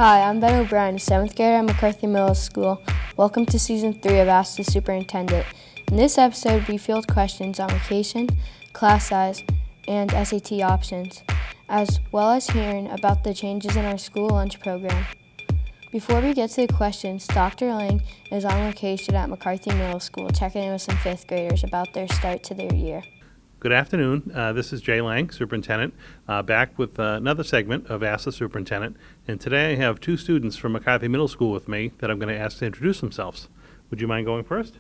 Hi, I'm Ben O'Brien, a 7th grader at McCarthy Middle School. Welcome to Season 3 of Ask the Superintendent. In this episode, we field questions on vacation, class size, and SAT options, as well as hearing about the changes in our school lunch program. Before we get to the questions, Dr. Lang is on location at McCarthy Middle School, checking in with some 5th graders about their start to their year. Good afternoon. This is Jay Lang, Superintendent, back with another segment of Ask the Superintendent. And today I have two students from McCarthy Middle School with me that I'm going to ask to introduce themselves. Would you mind going first?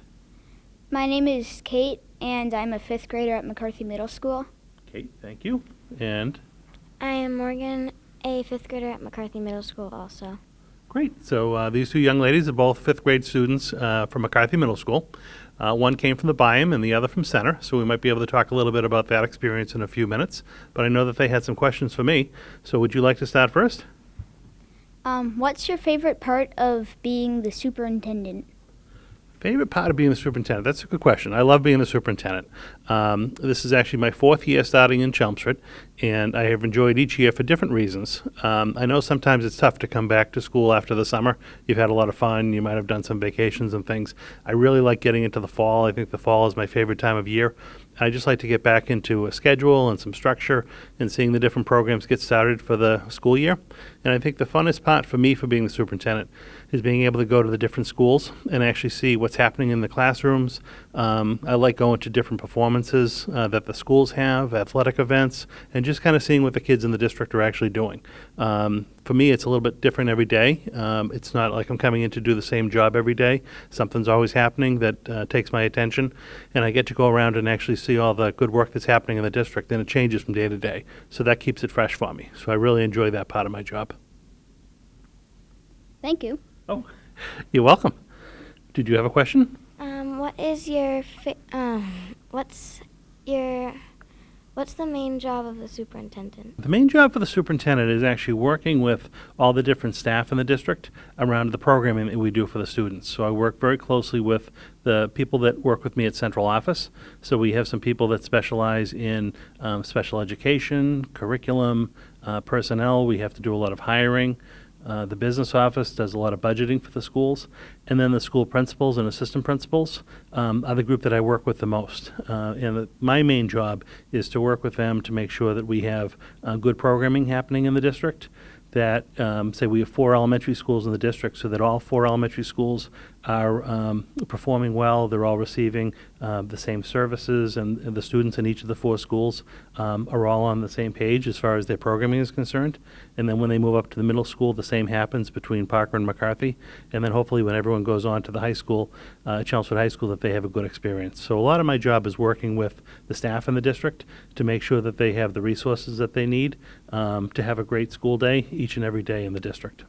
My name is Kate, and I'm a 5th grader at McCarthy Middle School. Kate, thank you. And? I am Morgan, a 5th grader at McCarthy Middle School also. Great. So these two young ladies are both 5th grade students from McCarthy Middle School. One came from the Byam and the other from Center, so we might be able to talk a little bit about that experience in a few minutes. But I know that they had some questions for me. So would you like to start first? What's your favorite part of being the superintendent? Favorite part of being the superintendent? That's a good question. I love being the superintendent. This is actually my 4th year starting in Chelmsford, and I have enjoyed each year for different reasons. I know sometimes it's tough to come back to school after the summer. You've had a lot of fun. You might have done some vacations and things. I really like getting into the fall. I think the fall is my favorite time of year. I just like to get back into a schedule and some structure and seeing the different programs get started for the school year. And I think the funnest part for me for being the superintendent is being able to go to the different schools and actually see what's happening in the classrooms. I like going to different performances that the schools have, athletic events, and just kind of seeing what the kids in the district are actually doing. For me, it's a little bit different every day. It's not like I'm coming in to do the same job every day. Something's always happening that takes my attention, and I get to go around and actually see all the good work that's happening in the district, and it changes from day to day. So that keeps it fresh for me. So I really enjoy that part of my job. Thank you. Oh, you're welcome. Did you have a question? What's the main job of the superintendent? The main job for the superintendent is actually working with all the different staff in the district around the programming that we do for the students. So I work very closely with the people that work with me at central office. So we have some people that specialize in special education, curriculum, personnel. We have to do a lot of hiring. The business office does a lot of budgeting for the schools, and then the school principals and assistant principals are the group that I work with the most. My main job is to work with them to make sure that we have good programming happening in the district, that, say we have 4 elementary schools in the district, so that all 4 elementary schools are performing well, they're all receiving the same services, and the students in each of the 4 schools are all on the same page as far as their programming is concerned. And then when they move up to the middle school, the same happens between Parker and McCarthy. And then hopefully when everyone goes on to the high school, Chelmsford High School, that they have a good experience. So a lot of my job is working with the staff in the district to make sure that they have the resources that they need to have a great school day each and every day in the district.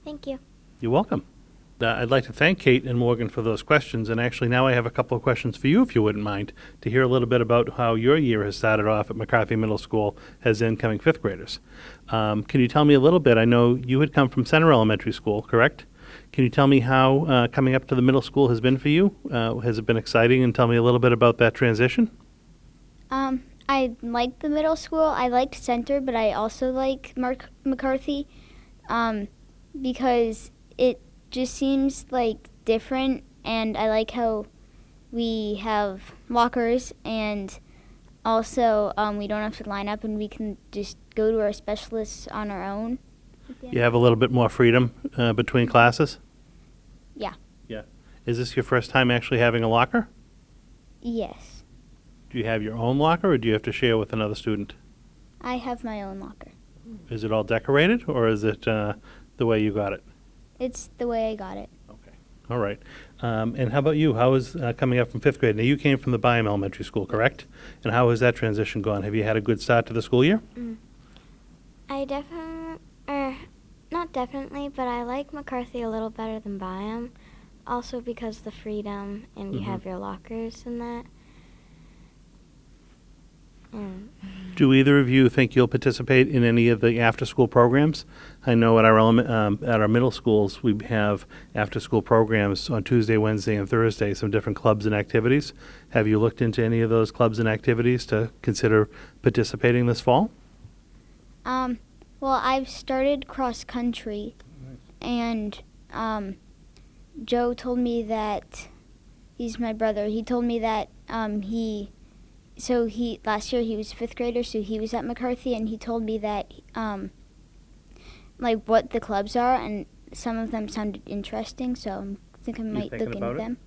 Thank you. You're welcome. I'd like to thank Kate and Morgan for those questions, and actually now I have a couple of questions for you, if you wouldn't mind, to hear a little bit about how your year has started off at McCarthy Middle School as incoming 5th graders. Can you tell me a little bit? I know you had come from Center Elementary School, correct? Can you tell me how coming up to the middle school has been for you? Has it been exciting? And tell me a little bit about that transition. I liked the middle school. I liked Center, but I also like McCarthy because it just seems like different, and I like how we have lockers, and also we don't have to line up, and we can just go to our specialists on our own. You have a little bit more freedom between classes? Yeah. Yeah. Is this your first time actually having a locker? Yes. Do you have your own locker, or do you have to share with another student? I have my own locker. Is it all decorated, or is it the way you got it? It's the way I got it. Okay. All right. And how about you? How is coming up from 5th grade? Now, you came from the Byam Elementary School, correct? And how has that transition gone? Have you had a good start to the school year? I not definitely, but I like McCarthy a little better than Byam. Also because the freedom, and you have your lockers and that. Do either of you think you'll participate in any of the after-school programs? I know at our middle schools we have after-school programs on Tuesday, Wednesday, and Thursday, some different clubs and activities. Have you looked into any of those clubs and activities to consider participating this fall? Well, I've started cross country, and Joe told me that he's my brother. He told me that last year he was a 5th grader, so he was at McCarthy, and he told me that like what the clubs are, and some of them sounded interesting, so I think I might look into them.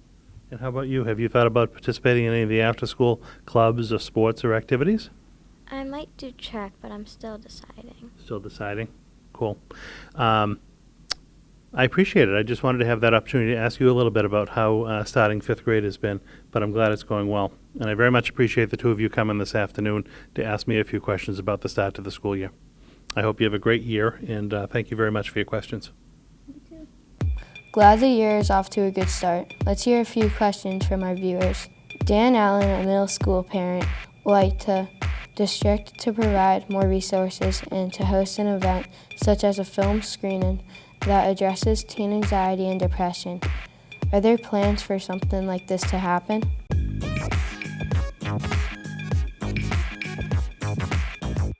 And how about you? Have you thought about participating in any of the after-school clubs or sports or activities? I might do track, but I'm still deciding. Still deciding. Cool. I appreciate it. I just wanted to have that opportunity to ask you a little bit about how starting 5th grade has been, but I'm glad it's going well. And I very much appreciate the two of you coming this afternoon to ask me a few questions about the start to the school year. I hope you have a great year, and thank you very much for your questions. Glad the year is off to a good start. Let's hear a few questions from our viewers. Dan Allen, a middle school parent, would like the district to provide more resources and to host an event such as a film screening that addresses teen anxiety and depression. Are there plans for something like this to happen?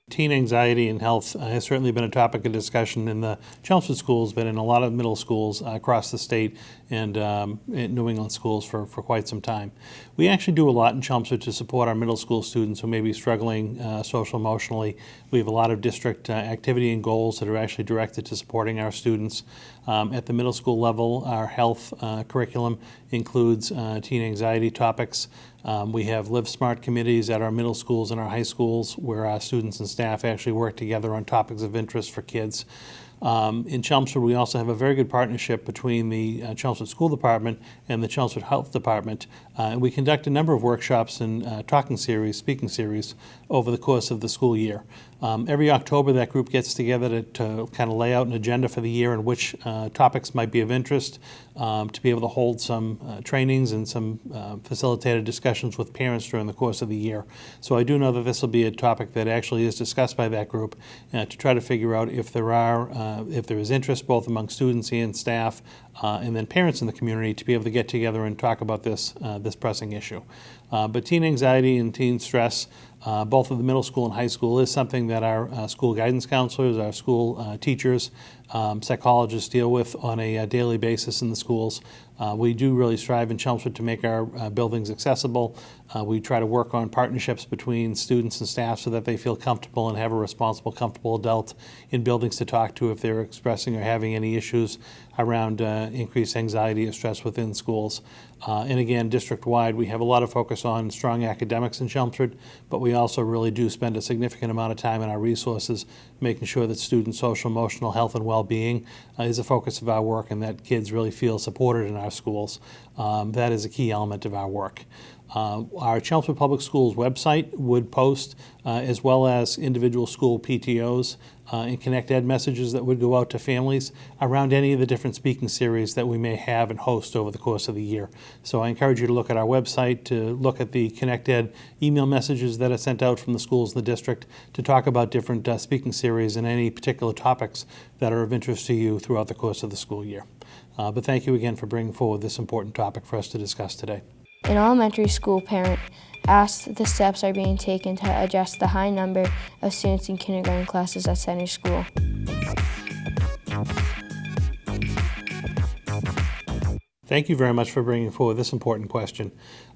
Teen anxiety and health has certainly been a topic of discussion in the Chelmsford schools, but in a lot of middle schools across the state and in New England schools for quite some time. We actually do a lot in Chelmsford to support our middle school students who may be struggling social emotionally. We have a lot of district activity and goals that are actually directed to supporting our students. At the middle school level, our health curriculum includes teen anxiety topics. We have Live Smart committees at our middle schools and our high schools where our students and staff actually work together on topics of interest for kids. In Chelmsford, we also have a very good partnership between the Chelmsford School Department and the Chelmsford Health Department. And we conduct a number of workshops and speaking series over the course of the school year. Every October, that group gets together to kind of lay out an agenda for the year and which topics might be of interest, to be able to hold some trainings and some facilitated discussions with parents during the course of the year. So I do know that this will be a topic that actually is discussed by that group to try to figure out if there is interest both among students and staff and then parents in the community to be able to get together and talk about this pressing issue. But teen anxiety and teen stress, both of the middle school and high school, is something that our school guidance counselors, our school teachers, psychologists deal with on a daily basis in the schools. We do really strive in Chelmsford to make our buildings accessible. We try to work on partnerships between students and staff so that they feel comfortable and have a responsible, comfortable adult in buildings to talk to if they're expressing or having any issues around increased anxiety or stress within schools. And again, district-wide, we have a lot of focus on strong academics in Chelmsford, but we also really do spend a significant amount of time in our resources making sure that students' social, emotional health and well-being is a focus of our work and that kids really feel supported in our schools. That is a key element of our work. Our Chelmsford Public Schools website would post, as well as individual school PTOs and Connect Ed messages that would go out to families around any of the different speaking series that we may have and host over the course of the year. So I encourage you to look at our website, to look at the Connect Ed email messages that are sent out from the schools in the district to talk about different speaking series and any particular topics that are of interest to you throughout the course of the school year. But thank you again for bringing forward this important topic for us to discuss today. An elementary school parent asked the steps are being taken to address the high number of students in kindergarten classes at Center School. Thank you very much for bringing forward this important question.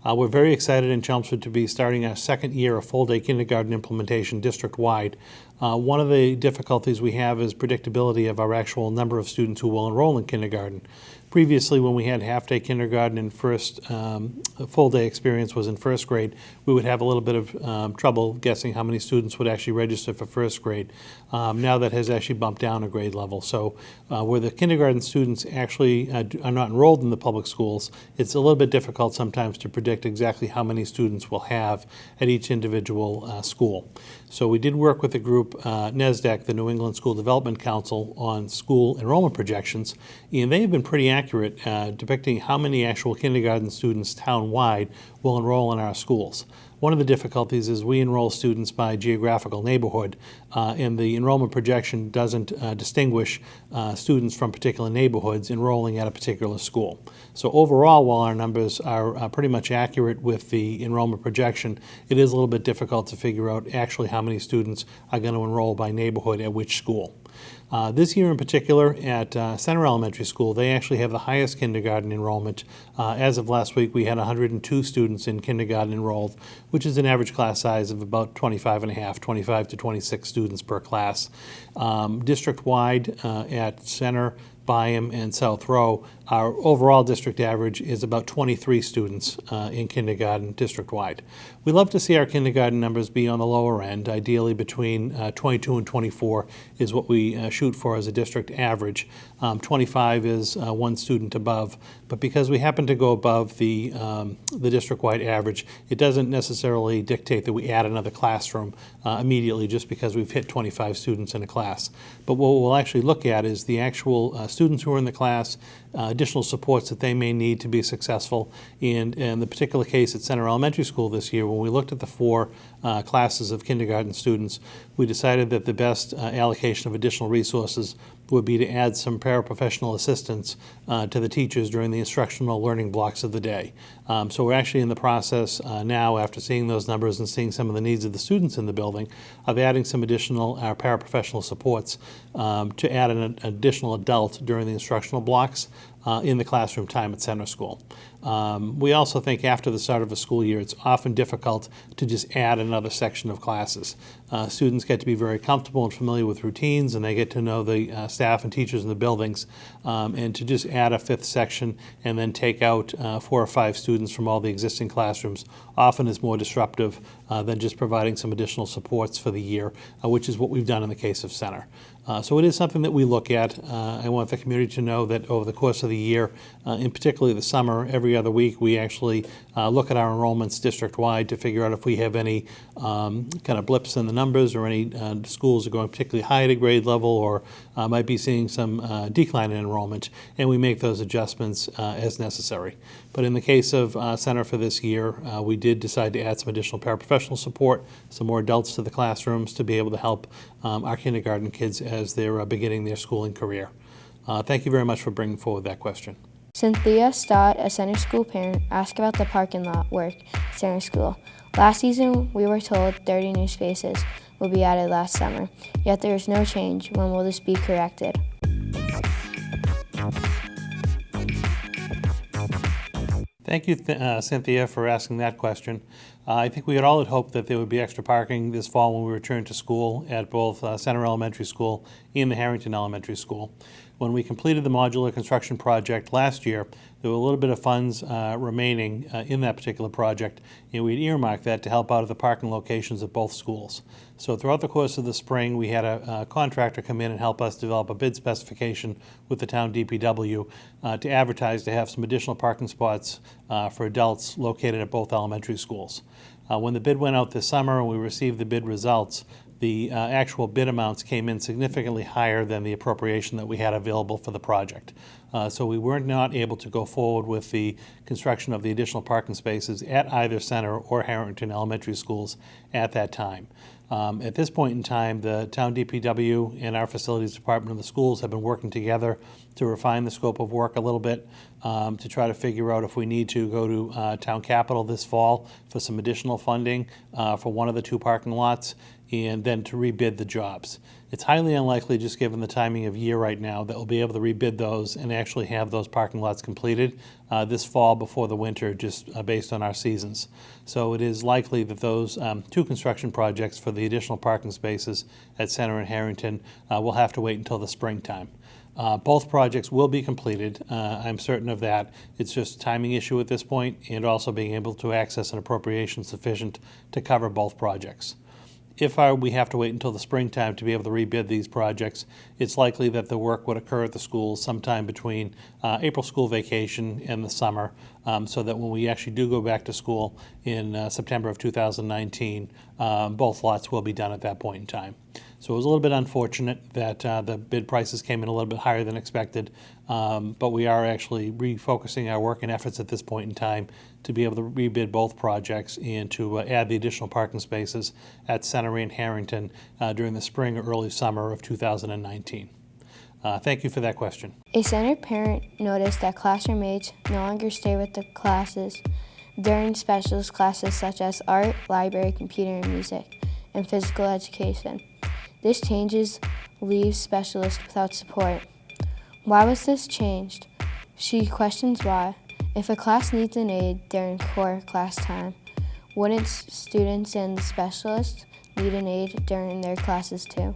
We're very excited in Chelmsford to be starting our second year of full-day kindergarten implementation district-wide. One of the difficulties we have is predictability of our actual number of students who will enroll in kindergarten. Previously, when we had half-day kindergarten and first full-day experience was in first grade, we would have a little bit of trouble guessing how many students would actually register for first grade. Now that has actually bumped down a grade level. So where the kindergarten students actually are not enrolled in the public schools, it's a little bit difficult sometimes to predict exactly how many students we'll have at each individual school. So we did work with the group NESDEC, the New England School Development Council, on school enrollment projections, and they have been pretty accurate depicting how many actual kindergarten students town-wide will enroll in our schools. One of the difficulties is we enroll students by geographical neighborhood, and the enrollment projection doesn't distinguish students from particular neighborhoods enrolling at a particular school. So overall, while our numbers are pretty much accurate with the enrollment projection, it is a little bit difficult to figure out actually how many students are going to enroll by neighborhood at which school. This year in particular at Center Elementary School, they actually have the highest kindergarten enrollment. As of last week, we had 102 students in kindergarten enrolled, which is an average class size of about 25 to 26 students per class. District-wide at Center, Byam, and South Row, our overall district average is about 23 students in kindergarten district-wide. We love to see our kindergarten numbers be on the lower end. Ideally between 22 and 24 is what we shoot for as a district average. 25 is one student above, but because we happen to go above the district-wide average, it doesn't necessarily dictate that we add another classroom immediately just because we've hit 25 students in a class. But what we'll actually look at is the actual students who are in the class, additional supports that they may need to be successful. And in the particular case at Center Elementary School this year, when we looked at the 4 classes of kindergarten students, we decided that the best allocation of additional resources would be to add some paraprofessional assistance to the teachers during the instructional learning blocks of the day. So we're actually in the process now, after seeing those numbers and seeing some of the needs of the students in the building, of adding some additional paraprofessional supports to add an additional adult during the instructional blocks in the classroom time at Center School. We also think after the start of a school year, it's often difficult to just add another section of classes. Students get to be very comfortable and familiar with routines, and they get to know the staff and teachers in the buildings, and to just add a 5th section and then take out 4 or 5 students from all the existing classrooms often is more disruptive than just providing some additional supports for the year, which is what we've done in the case of Center. So it is something that we look at. I want the community to know that over the course of the year, in particularly the summer, every other week, we actually look at our enrollments district-wide to figure out if we have any kind of blips in the numbers or any schools are going particularly high at a grade level or might be seeing some decline in enrollment, and we make those adjustments as necessary. But in the case of Center for this year, we did decide to add some additional paraprofessional support, some more adults to the classrooms to be able to help our kindergarten kids as they're beginning their schooling career. Thank you very much for bringing forward that question. Cynthia Stott, a Center School parent, asked about the parking lot work at Center School. Last season, we were told 30 new spaces will be added last summer, yet there is no change. When will this be corrected? Thank you, Cynthia, for asking that question. I think we had all had hoped that there would be extra parking this fall when we return to school at both Center Elementary School and the Harrington Elementary School. When we completed the modular construction project last year, there were a little bit of funds remaining in that particular project, and we'd earmarked that to help out at the parking locations at both schools. So throughout the course of the spring, we had a contractor come in and help us develop a bid specification with the town DPW to advertise to have some additional parking spots for adults located at both elementary schools. When the bid went out this summer and we received the bid results, the actual bid amounts came in significantly higher than the appropriation that we had available for the project. So we were not able to go forward with the construction of the additional parking spaces at either Center or Harrington Elementary Schools at that time. At this point in time, the town DPW and our facilities department of the schools have been working together to refine the scope of work a little bit to try to figure out if we need to go to town capital this fall for some additional funding for one of the 2 parking lots, and then to rebid the jobs. It's highly unlikely, just given the timing of year right now, that we'll be able to rebid those and actually have those parking lots completed this fall before the winter, just based on our seasons. So it is likely that those 2 construction projects for the additional parking spaces at Center and Harrington will have to wait until the springtime. Both projects will be completed, I'm certain of that. It's just a timing issue at this point, and also being able to access an appropriation sufficient to cover both projects. If we have to wait until the springtime to be able to rebid these projects, it's likely that the work would occur at the schools sometime between April school vacation and the summer, so that when we actually do go back to school in September of 2019, both lots will be done at that point in time. So it was a little bit unfortunate that the bid prices came in a little bit higher than expected, but we are actually refocusing our work and efforts at this point in time to be able to rebid both projects and to add the additional parking spaces at Center and Harrington during the spring or early summer of 2019. Thank you for that question. A Center parent noticed that classroom aides no longer stay with the classes during specialist classes such as art, library, computer and music, and physical education. This changes leaves specialists without support. Why was this changed? She questions why. If a class needs an aide during core class time, wouldn't students and the specialists need an aide during their classes too?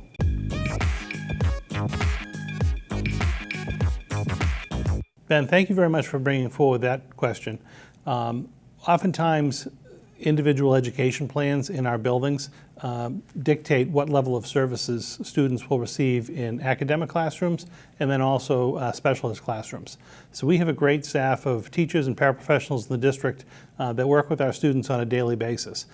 Ben, thank you very much for bringing forward that question. Oftentimes, individual education plans in our buildings dictate what level of services students will receive in academic classrooms and then also specialist classrooms. So we have a great staff of teachers and paraprofessionals in the district that work with our students on a daily basis.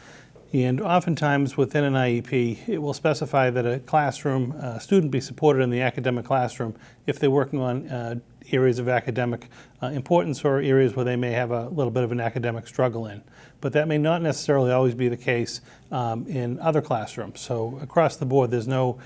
And oftentimes within an IEP, it will specify that a classroom, student be supported in the academic classroom if they're working on areas of academic importance or areas where they may have a little bit of an academic struggle in. But that may not necessarily always be the case in other classrooms. So across the board, there's no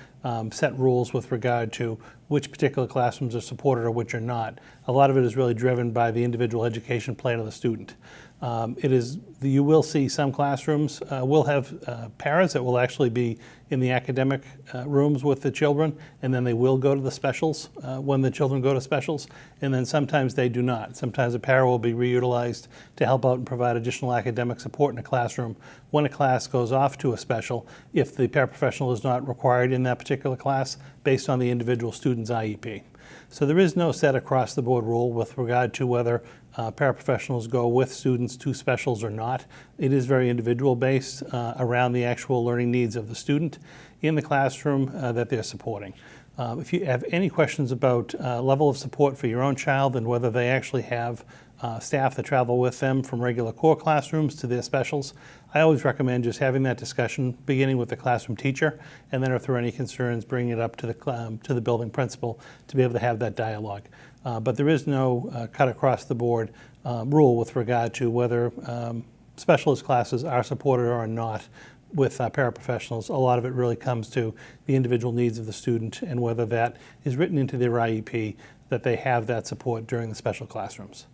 set rules with regard to which particular classrooms are supported or which are not. A lot of it is really driven by the individual education plan of the student. You will see some classrooms will have paras that will actually be in the academic rooms with the children, and then they will go to the specials when the children go to specials, and then sometimes they do not. Sometimes a para will be reutilized to help out and provide additional academic support in a classroom when a class goes off to a special if the paraprofessional is not required in that particular class based on the individual student's IEP. So there is no set across the board rule with regard to whether paraprofessionals go with students to specials or not. It is very individual based around the actual learning needs of the student in the classroom that they're supporting. If you have any questions about level of support for your own child and whether they actually have staff that travel with them from regular core classrooms to their specials, I always recommend just having that discussion beginning with the classroom teacher, and then if there are any concerns, bringing it up to the building principal to be able to have that dialogue. But there is no cut across the board rule with regard to whether specialist classes are supported or are not with paraprofessionals. A lot of it really comes to the individual needs of the student and whether that is written into their IEP that they have that support during the special classrooms.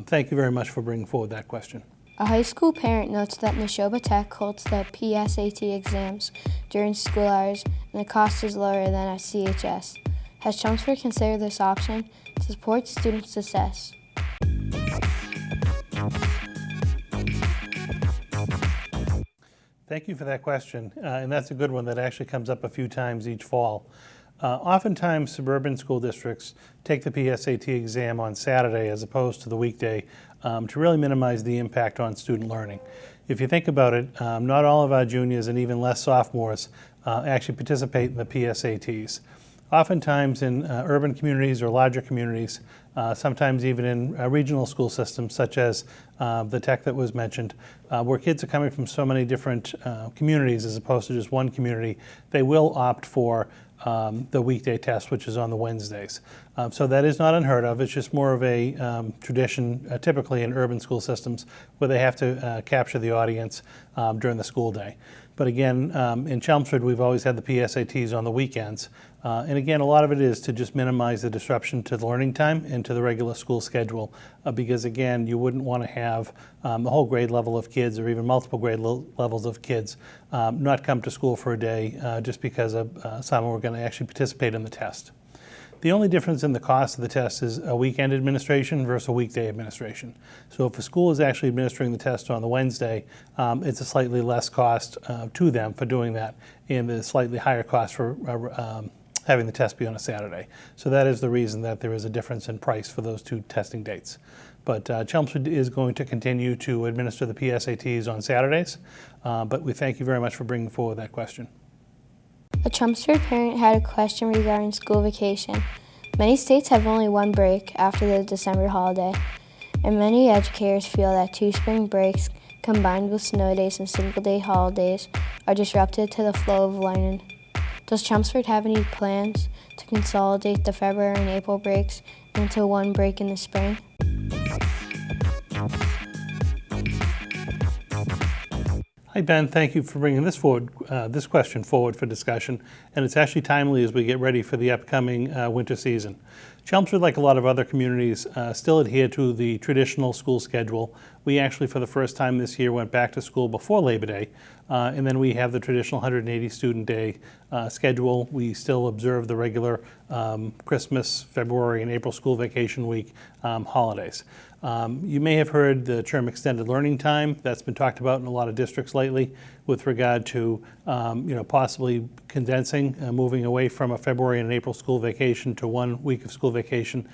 Thank you very much for bringing forward that question. A high school parent notes that Neshoba Tech holds the PSAT exams during school hours and the cost is lower than at CHS. Has Chelmsford considered this option to support student success? Thank you for that question, and that's a good one that actually comes up a few times each fall. Oftentimes, suburban school districts take the PSAT exam on Saturday as opposed to the weekday to really minimize the impact on student learning. If you think about it, not all of our juniors and even less sophomores actually participate in the PSATs. Oftentimes in urban communities or larger communities, sometimes even in regional school systems such as the tech that was mentioned, where kids are coming from so many different communities as opposed to just one community, they will opt for the weekday test, which is on the Wednesdays. So that is not unheard of. It's just more of a tradition, typically in urban school systems, where they have to capture the audience during the school day. But again, in Chelmsford, we've always had the PSATs on the weekends. And again, a lot of it is to just minimize the disruption to the learning time and to the regular school schedule, because again, you wouldn't want to have the whole grade level of kids or even multiple grade levels of kids not come to school for a day just because some were going to actually participate in the test. The only difference in the cost of the test is a weekend administration versus a weekday administration. So if a school is actually administering the test on the Wednesday, it's a slightly less cost to them for doing that, and a slightly higher cost for having the test be on a Saturday. So that is the reason that there is a difference in price for those two testing dates. But Chelmsford is going to continue to administer the PSATs on Saturdays, but we thank you very much for bringing forward that question. A Chelmsford parent had a question regarding school vacation. Many states have only one break after the December holiday, and many educators feel that 2 spring breaks combined with snow days and single-day holidays are disruptive to the flow of learning. Does Chelmsford have any plans to consolidate the February and April breaks into one break in the spring? Hi, Ben. Thank you for bringing this question forward for discussion, and it's actually timely as we get ready for the upcoming winter season. Chelmsford, like a lot of other communities, still adhere to the traditional school schedule. We actually, for the first time this year, went back to school before Labor Day, and then we have the traditional 180 student day schedule. We still observe the regular Christmas, February, and April school vacation week holidays. You may have heard the term extended learning time. That's been talked about in a lot of districts lately with regard to possibly condensing, moving away from a February and an April school vacation to 1 week of school vacation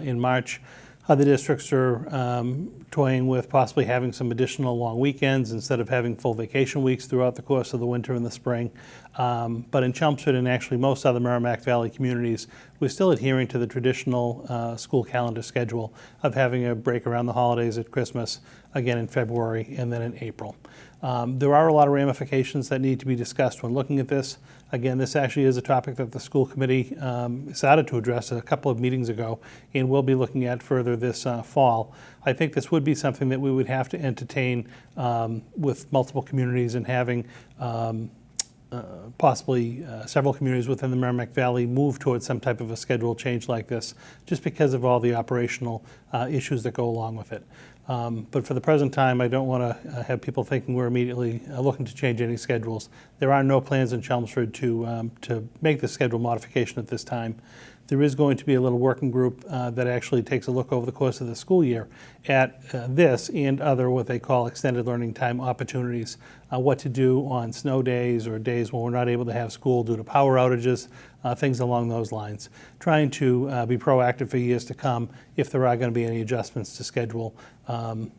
in March. Other districts are toying with possibly having some additional long weekends instead of having full vacation weeks throughout the course of the winter and the spring. But in Chelmsford and actually most other Merrimack Valley communities, we're still adhering to the traditional school calendar schedule of having a break around the holidays at Christmas, again in February, and then in April. There are a lot of ramifications that need to be discussed when looking at this. Again, this actually is a topic that the school committee started to address a couple of meetings ago and will be looking at further this fall. I think this would be something that we would have to entertain with multiple communities and having possibly several communities within the Merrimack Valley move towards some type of a schedule change like this, just because of all the operational issues that go along with it. But for the present time, I don't want to have people thinking we're immediately looking to change any schedules. There are no plans in Chelmsford to make the schedule modification at this time. There is going to be a little working group that actually takes a look over the course of the school year at this and other what they call extended learning time opportunities, what to do on snow days or days when we're not able to have school due to power outages, things along those lines. Trying to be proactive for years to come if there are going to be any adjustments to schedule,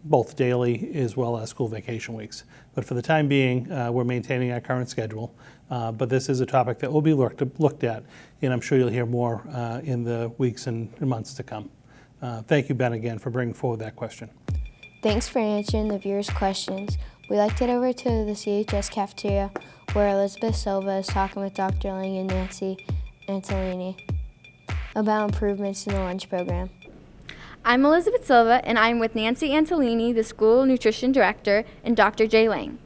both daily as well as school vacation weeks. But for the time being, we're maintaining our current schedule. But this is a topic that will be looked at, and I'm sure you'll hear more in the weeks and months to come. Thank you, Ben, again, for bringing forward that question. Thanks for answering the viewers' questions. We like to head over to the CHS cafeteria where Elizabeth Silva is talking with Dr. Lang and Nancy Antolini about improvements in the lunch program. I'm Elizabeth Silva, and I'm with Nancy Antolini, the School Nutrition Director, and Dr. Jay Lang.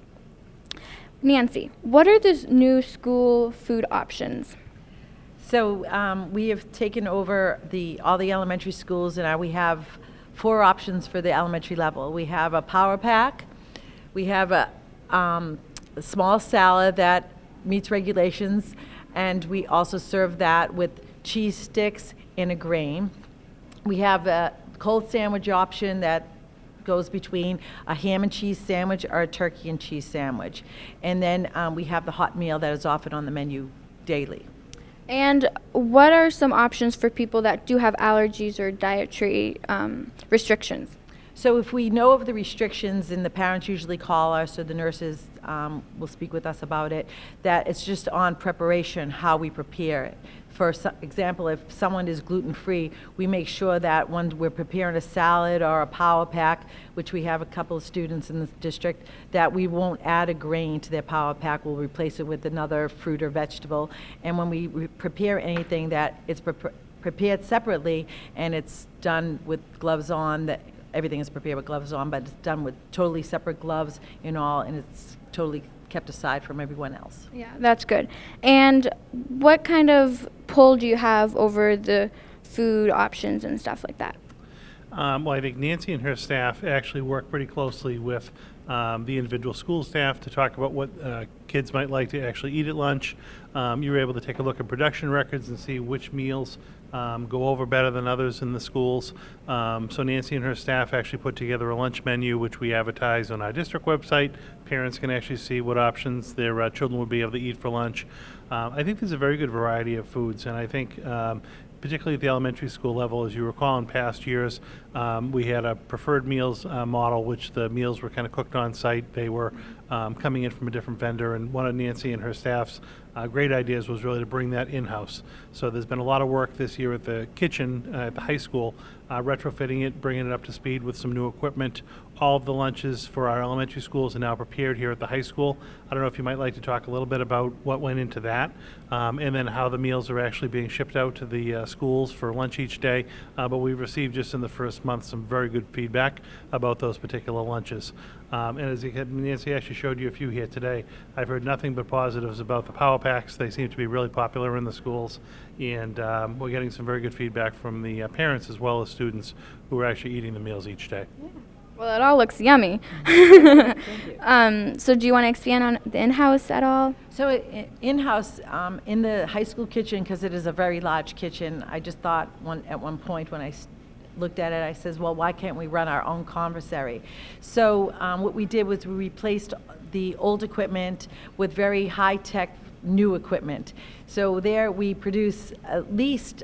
Nancy, what are the new school food options? So we have taken over all the elementary schools, and we have 4 options for the elementary level. We have a power pack, we have a small salad that meets regulations, and we also serve that with cheese sticks and a grain. We have a cold sandwich option that goes between a ham and cheese sandwich or a turkey and cheese sandwich. And then we have the hot meal that is offered on the menu daily. And what are some options for people that do have allergies or dietary restrictions? So if we know of the restrictions, and the parents usually call us, or the nurses will speak with us about it, that it's just on preparation, how we prepare it. For example, if someone is gluten-free, we make sure that when we're preparing a salad or a power pack, which we have a couple of students in the district, that we won't add a grain to their power pack. We'll replace it with another fruit or vegetable. And when we prepare anything, that it's prepared separately and it's done with gloves on, that everything is prepared with gloves on, but it's done with totally separate gloves and all, and it's totally kept aside from everyone else. Yeah, that's good. And what kind of pull do you have over the food options and stuff like that? Well, I think Nancy and her staff actually work pretty closely with the individual school staff to talk about what kids might like to actually eat at lunch. You were able to take a look at production records and see which meals go over better than others in the schools. So Nancy and her staff actually put together a lunch menu, which we advertise on our district website. Parents can actually see what options their children would be able to eat for lunch. I think there's a very good variety of foods, and I think particularly at the elementary school level, as you recall in past years, we had a preferred meals model, which the meals were kind of cooked on site. They were coming in from a different vendor, and one of Nancy and her staff's great ideas was really to bring that in-house. So there's been a lot of work this year at the kitchen at the high school, retrofitting it, bringing it up to speed with some new equipment. All of the lunches for our elementary schools are now prepared here at the high school. I don't know if you might like to talk a little bit about what went into that, and then how the meals are actually being shipped out to the schools for lunch each day. But we've received just in the first month some very good feedback about those particular lunches. And as Nancy actually showed you a few here today, I've heard nothing but positives about the Power Packs. They seem to be really popular in the schools, and we're getting some very good feedback from the parents as well as students who are actually eating the meals each day. Yeah. Well, it all looks yummy. So do you want to expand on the in-house at all? So in-house, in the high school kitchen, because it is a very large kitchen, I just thought at one point when I looked at it, I says, well, why can't we run our own commissary? So what we did was we replaced the old equipment with very high-tech new equipment. So there we produce at least,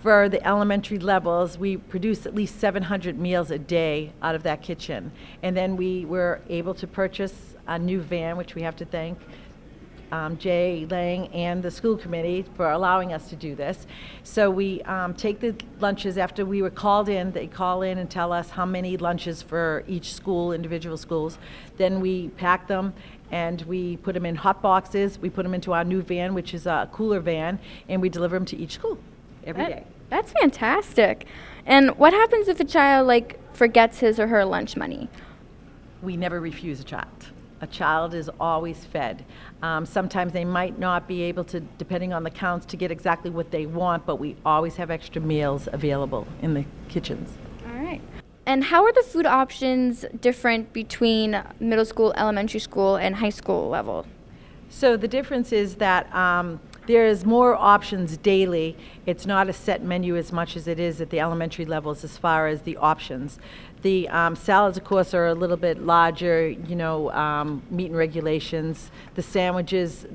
for the elementary levels, we produce at least 700 meals a day out of that kitchen. And then we were able to purchase a new van, which we have to thank Jay Lang and the school committee for allowing us to do this. So we take the lunches after we were called in. They call in and tell us how many lunches for each school, individual schools. Then we pack them and we put them in hot boxes. We put them into our new van, which is a cooler van, and we deliver them to each school every day. That's fantastic. And what happens if a child forgets his or her lunch money? We never refuse a child. A child is always fed. Sometimes they might not be able to, depending on the counts, to get exactly what they want, but we always have extra meals available in the kitchens. All right. And how are the food options different between middle school, elementary school, and high school level? So the difference is that there's more options daily. It's not a set menu as much as it is at the elementary levels as far as the options. The salads, of course, are a little bit larger, meeting regulations. The sandwiches,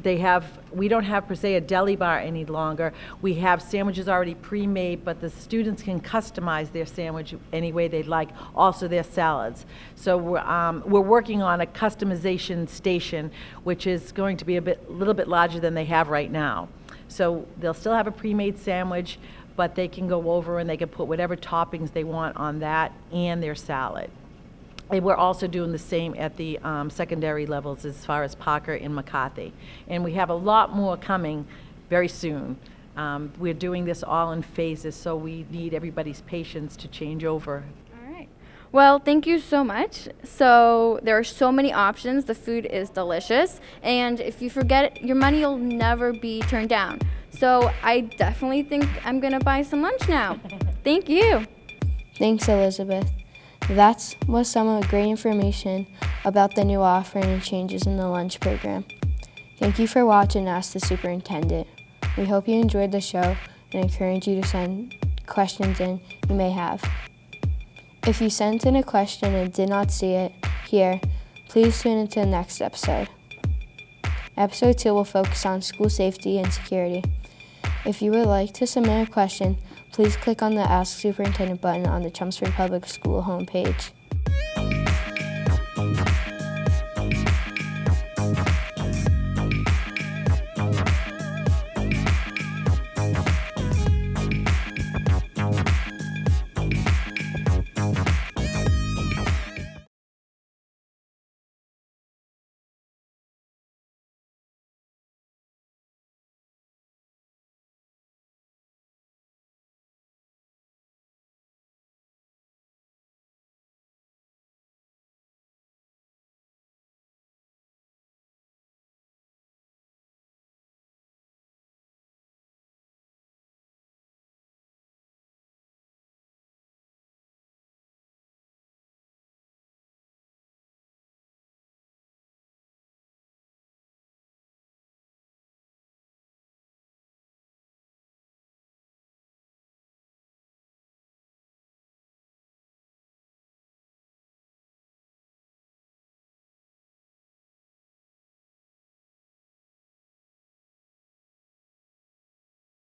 we don't have per se a deli bar any longer. We have sandwiches already pre-made, but the students can customize their sandwich any way they'd like, also their salads. So we're working on a customization station, which is going to be a little bit larger than they have right now. So they'll still have a pre-made sandwich, but they can go over and they can put whatever toppings they want on that and their salad. And we're also doing the same at the secondary levels as far as Parker and McCarthy. And we have a lot more coming very soon. We're doing this all in phases, so we need everybody's patience to change over. All right. Well, thank you so much. So there are so many options. The food is delicious. And if you forget it, your money will never be turned down. So I definitely think I'm going to buy some lunch now. Thank you. Thanks, Elizabeth. That was some of the great information about the new offering and changes in the lunch program. Thank you for watching Ask the Superintendent. We hope you enjoyed the show and encourage you to send questions in you may have. If you sent in a question and did not see it here, please tune into the next episode. Episode 2 will focus on school safety and security. If you would like to submit a question, please click on the Ask Superintendent button on the Chelmsford Public School homepage.